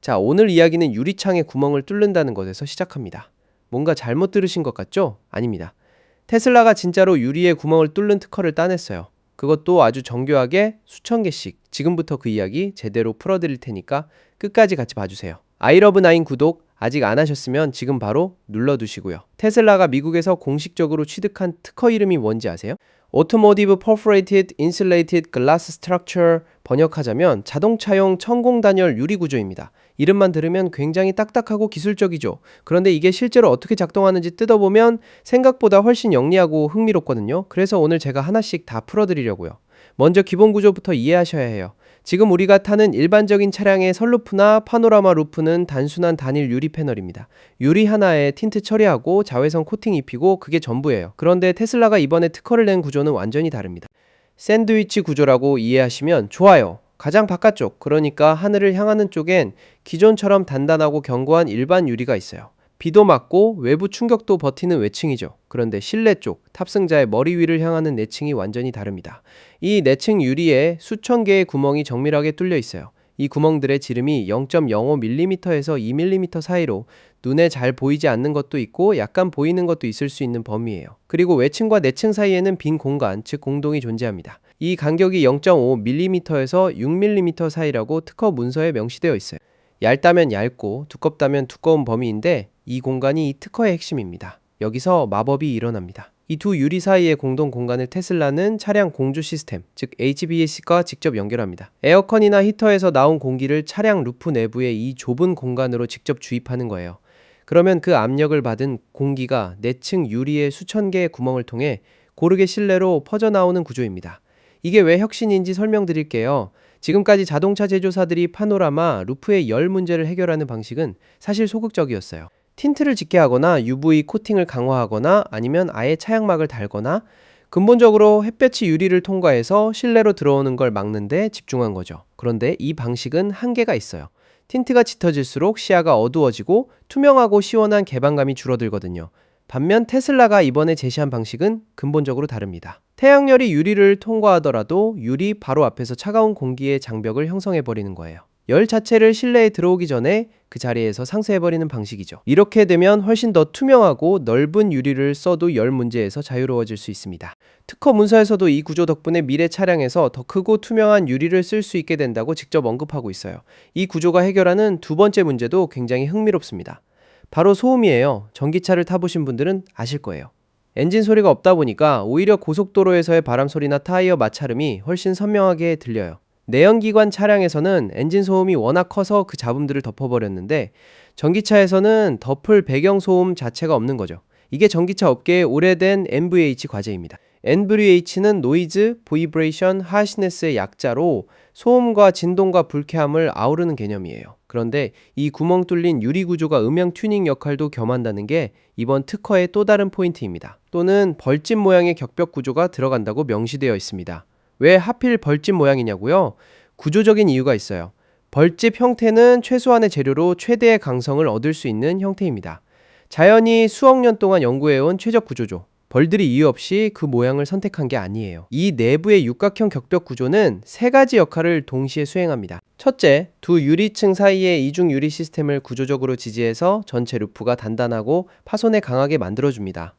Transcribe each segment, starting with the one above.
자, 오늘 이야기는 유리창에 구멍을 뚫는다는 것에서 시작합니다. 뭔가 잘못 들으신 것 같죠? 아닙니다. 테슬라가 진짜로 유리에 구멍을 뚫는 특허를 따냈어요. 그것도 아주 정교하게 수천 개씩. 지금부터 그 이야기 제대로 풀어드릴 테니까 끝까지 같이 봐주세요. 아이러브9 구독 아직 안 하셨으면 지금 바로 눌러두시고요. 테슬라가 미국에서 공식적으로 취득한 특허 이름이 뭔지 아세요? Automotive Perforated Insulated Glass Structure, 번역하자면 자동차용 천공단열 유리 구조입니다. 이름만 들으면 굉장히 딱딱하고 기술적이죠. 그런데 이게 실제로 어떻게 작동하는지 뜯어보면 생각보다 훨씬 영리하고 흥미롭거든요. 그래서 오늘 제가 하나씩 다 풀어드리려고요. 먼저 기본 구조부터 이해하셔야 해요. 지금 우리가 타는 일반적인 차량의 선루프나 파노라마 루프는 단순한 단일 유리 패널입니다. 유리 하나에 틴트 처리하고 자외선 코팅 입히고 그게 전부예요. 그런데 테슬라가 이번에 특허를 낸 구조는 완전히 다릅니다. 샌드위치 구조라고 이해하시면 좋아요. 가장 바깥쪽, 그러니까 하늘을 향하는 쪽엔 기존처럼 단단하고 견고한 일반 유리가 있어요. 비도 맞고 외부 충격도 버티는 외층이죠. 그런데 실내 쪽, 탑승자의 머리 위를 향하는 내층이 완전히 다릅니다. 이 내층 유리에 수천 개의 구멍이 정밀하게 뚫려 있어요. 이 구멍들의 지름이 0.05mm에서 2mm 사이로 눈에 잘 보이지 않는 것도 있고 약간 보이는 것도 있을 수 있는 범위예요. 그리고 외층과 내층 사이에는 빈 공간, 즉 공동이 존재합니다. 이 간격이 0.5mm에서 6mm 사이라고 특허 문서에 명시되어 있어요. 얇다면 얇고 두껍다면 두꺼운 범위인데 이 공간이 이 특허의 핵심입니다. 여기서 마법이 일어납니다. 이 두 유리 사이의 공동 공간을 테슬라는 차량 공조 시스템, 즉 HVAC과 직접 연결합니다. 에어컨이나 히터에서 나온 공기를 차량 루프 내부의 이 좁은 공간으로 직접 주입하는 거예요. 그러면 그 압력을 받은 공기가 내층 유리의 수천 개의 구멍을 통해 고르게 실내로 퍼져나오는 구조입니다. 이게 왜 혁신인지 설명드릴게요. 지금까지 자동차 제조사들이 파노라마, 루프의 열 문제를 해결하는 방식은 사실 소극적이었어요. 틴트를 짙게 하거나 UV 코팅을 강화하거나 아니면 아예 차양막을 달거나 근본적으로 햇볕이 유리를 통과해서 실내로 들어오는 걸 막는 데 집중한 거죠. 그런데 이 방식은 한계가 있어요. 틴트가 짙어질수록 시야가 어두워지고 투명하고 시원한 개방감이 줄어들거든요. 반면 테슬라가 이번에 제시한 방식은 근본적으로 다릅니다. 태양열이 유리를 통과하더라도 유리 바로 앞에서 차가운 공기의 장벽을 형성해버리는 거예요. 열 자체를 실내에 들어오기 전에 그 자리에서 상쇄해버리는 방식이죠. 이렇게 되면 훨씬 더 투명하고 넓은 유리를 써도 열 문제에서 자유로워질 수 있습니다. 특허 문서에서도 이 구조 덕분에 미래 차량에서 더 크고 투명한 유리를 쓸 수 있게 된다고 직접 언급하고 있어요. 이 구조가 해결하는 두 번째 문제도 굉장히 흥미롭습니다. 바로 소음이에요. 전기차를 타보신 분들은 아실 거예요. 엔진 소리가 없다 보니까 오히려 고속도로에서의 바람 소리나 타이어 마찰음이 훨씬 선명하게 들려요. 내연기관 차량에서는 엔진 소음이 워낙 커서 그 잡음들을 덮어버렸는데 전기차에서는 덮을 배경 소음 자체가 없는 거죠. 이게 전기차 업계의 오래된 NVH 과제입니다. NVH는 노이즈, 보이브레이션, 하시네스의 약자로 소음과 진동과 불쾌함을 아우르는 개념이에요. 그런데 이 구멍 뚫린 유리 구조가 음향 튜닝 역할도 겸한다는 게 이번 특허의 또 다른 포인트입니다. 또는 벌집 모양의 격벽 구조가 들어간다고 명시되어 있습니다. 왜 하필 벌집 모양이냐고요? 구조적인 이유가 있어요. 벌집 형태는 최소한의 재료로 최대의 강성을 얻을 수 있는 형태입니다. 자연이 수억 년 동안 연구해온 최적 구조죠. 벌들이 이유 없이 그 모양을 선택한 게 아니에요. 이 내부의 육각형 격벽 구조는 세 가지 역할을 동시에 수행합니다. 첫째, 두 유리층 사이의 이중 유리 시스템을 구조적으로 지지해서 전체 루프가 단단하고 파손에 강하게 만들어줍니다.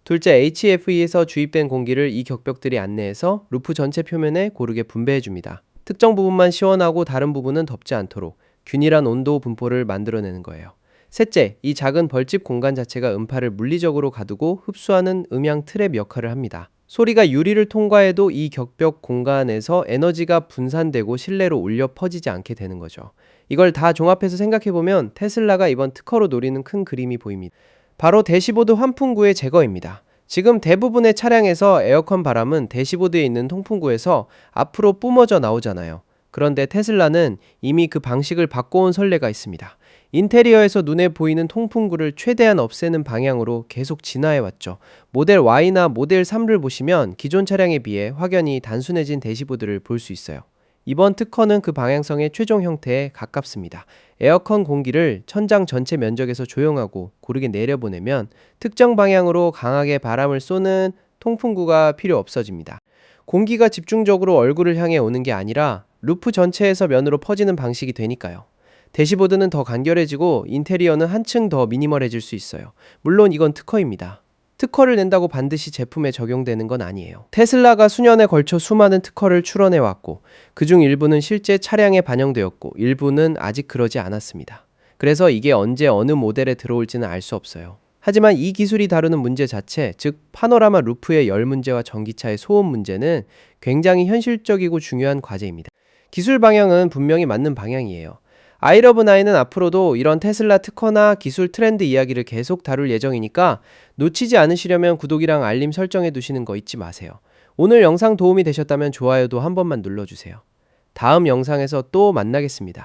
둘째, HFE에서 주입된 공기를 이 격벽들이 안내해서 루프 전체 표면에 고르게 분배해줍니다. 특정 부분만 시원하고 다른 부분은 덥지 않도록 균일한 온도 분포를 만들어내는 거예요. 셋째, 이 작은 벌집 공간 자체가 음파를 물리적으로 가두고 흡수하는 음향 트랩 역할을 합니다. 소리가 유리를 통과해도 이 격벽 공간에서 에너지가 분산되고 실내로 울려 퍼지지 않게 되는 거죠. 이걸 다 종합해서 생각해보면 테슬라가 이번 특허로 노리는 큰 그림이 보입니다. 바로 대시보드 환풍구의 제거입니다. 지금 대부분의 차량에서 에어컨 바람은 대시보드에 있는 통풍구에서 앞으로 뿜어져 나오잖아요. 그런데 테슬라는 이미 그 방식을 바꿔온 선례가 있습니다. 인테리어에서 눈에 보이는 통풍구를 최대한 없애는 방향으로 계속 진화해왔죠. 모델 Y나 모델 3를 보시면 기존 차량에 비해 확연히 단순해진 대시보드를 볼 수 있어요. 이번 특허는 그 방향성의 최종 형태에 가깝습니다. 에어컨 공기를 천장 전체 면적에서 조용하고 고르게 내려보내면 특정 방향으로 강하게 바람을 쏘는 통풍구가 필요 없어집니다. 공기가 집중적으로 얼굴을 향해 오는 게 아니라 루프 전체에서 면으로 퍼지는 방식이 되니까요. 대시보드는 더 간결해지고 인테리어는 한층 더 미니멀해질 수 있어요. 물론 이건 특허입니다. 특허를 낸다고 반드시 제품에 적용되는 건 아니에요. 테슬라가 수년에 걸쳐 수많은 특허를 출원해왔고 그중 일부는 실제 차량에 반영되었고 일부는 아직 그러지 않았습니다. 그래서 이게 언제 어느 모델에 들어올지는 알 수 없어요. 하지만 이 기술이 다루는 문제 자체, 즉 파노라마 루프의 열 문제와 전기차의 소음 문제는 굉장히 현실적이고 중요한 과제입니다. 기술 방향은 분명히 맞는 방향이에요. 아이러브나인은 앞으로도 이런 테슬라 특허나 기술 트렌드 이야기를 계속 다룰 예정이니까 놓치지 않으시려면 구독이랑 알림 설정해 두시는 거 잊지 마세요. 오늘 영상 도움이 되셨다면 좋아요도 한 번만 눌러주세요. 다음 영상에서 또 만나겠습니다.